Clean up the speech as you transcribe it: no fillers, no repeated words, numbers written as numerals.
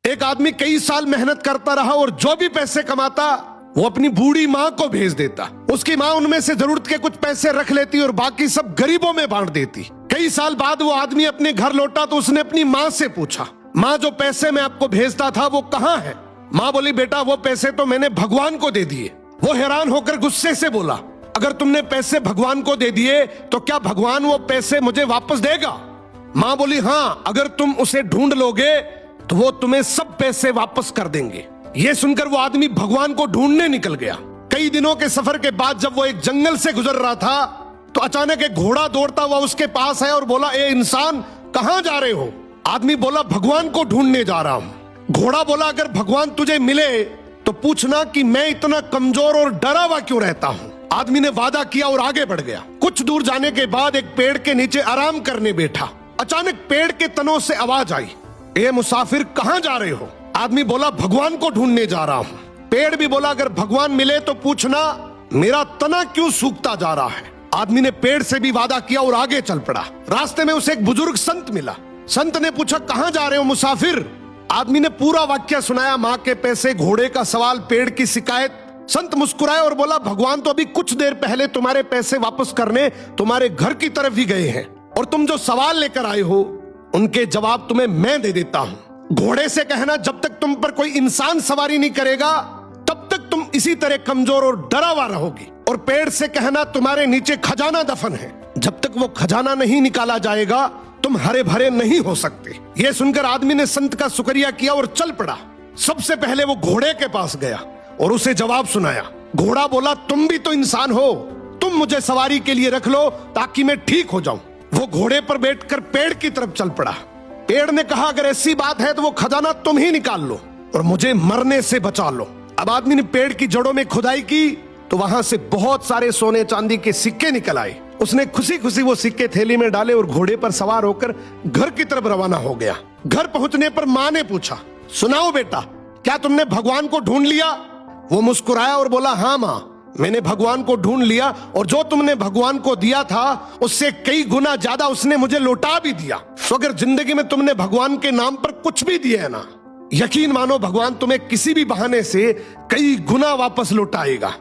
एक आदमी कई साल मेहनत करता रहा और जो भी पैसे कमाता वो अपनी बूढ़ी माँ को भेज देता। उसकी माँ उनमें से जरूरत के कुछ पैसे रख लेती और बाकी सब गरीबों में बांट देती। कई साल बाद वो आदमी अपने घर लौटा तो उसने अपनी माँ से पूछा, माँ जो पैसे मैं आपको भेजता था वो कहाँ है? माँ बोली, बेटा वो पैसे तो मैंने भगवान को दे दिए। वो हैरान होकर गुस्से से बोला, अगर तुमने पैसे भगवान को दे दिए तो क्या भगवान वो पैसे मुझे वापस देगा? माँ बोली, हाँ, अगर तुम उसे ढूंढ लोगे तो वो तुम्हें सब पैसे वापस कर देंगे। ये सुनकर वो आदमी भगवान को ढूंढने निकल गया। कई दिनों के सफर के बाद जब वो एक जंगल से गुजर रहा था तो अचानक एक घोड़ा दौड़ता हुआ उसके पास आया और बोला, ए इंसान, कहां जा रहे हो? आदमी बोला, भगवान को ढूंढने जा रहा हूं। घोड़ा बोला, अगर भगवान तुझे मिले तो पूछना कि मैं इतना कमजोर और डरा हुआ क्यों रहता हूं। आदमी ने वादा किया और आगे बढ़ गया। कुछ दूर जाने के बाद एक पेड़ के नीचे आराम करने बैठा। अचानक पेड़ के तनों से आवाज आई, ए मुसाफिर, कहां जा रहे हो? आदमी बोला, भगवान को ढूंढने जा रहा हूं। पेड़ भी बोला, अगर भगवान मिले तो पूछना मेरा तना क्यों सूखता जा रहा है। आदमी ने पेड़ से भी वादा किया और आगे चल पड़ा। रास्ते में उसे एक बुजुर्ग संत मिला। संत ने पूछा, कहां जा रहे हो मुसाफिर? आदमी ने पूरा वाक्य सुनाया, माँ के पैसे, घोड़े का सवाल, पेड़ की शिकायत। संत मुस्कुराए और बोला, भगवान तो अभी कुछ देर पहले तुम्हारे पैसे वापस करने तुम्हारे घर की तरफ ही गए हैं और तुम जो सवाल लेकर आए हो उनके जवाब तुम्हें मैं दे देता हूं। घोड़े से कहना, जब तक तुम पर कोई इंसान सवारी नहीं करेगा तब तक तुम इसी तरह कमजोर और डरा हुआ रहोगी। और पेड़ से कहना, तुम्हारे नीचे खजाना दफन है, जब तक वो खजाना नहीं निकाला जाएगा तुम हरे भरे नहीं हो सकते। ये सुनकर आदमी ने संत का शुक्रिया किया और चल पड़ा। सबसे पहले वो घोड़े के पास गया और उसे जवाब सुनाया। घोड़ा बोला, तुम भी तो इंसान हो, तुम मुझे सवारी के लिए रख लो ताकि मैं ठीक हो जाऊं। वो घोड़े पर बैठकर पेड़ की तरफ चल पड़ा। पेड़ ने कहा, अगर ऐसी बात है तो वो खजाना तुम ही निकाल लो और मुझे मरने से बचा लो। अब आदमी ने पेड़ की जड़ों में खुदाई की तो वहां से बहुत सारे सोने चांदी के सिक्के निकल आए। उसने खुशी खुशी वो सिक्के थैली में डाले और घोड़े पर सवार होकर घर की तरफ रवाना हो गया। घर पहुंचने पर माँ ने पूछा, सुनाओ बेटा, क्या तुमने भगवान को ढूंढ लिया? वो मुस्कुराया और बोला, हाँ माँ, मैंने भगवान को ढूंढ लिया और जो तुमने भगवान को दिया था उससे कई गुना ज्यादा उसने मुझे लौटा भी दिया। तो अगर जिंदगी में तुमने भगवान के नाम पर कुछ भी दिया है ना, यकीन मानो भगवान तुम्हें किसी भी बहाने से कई गुना वापस लौटाएगा।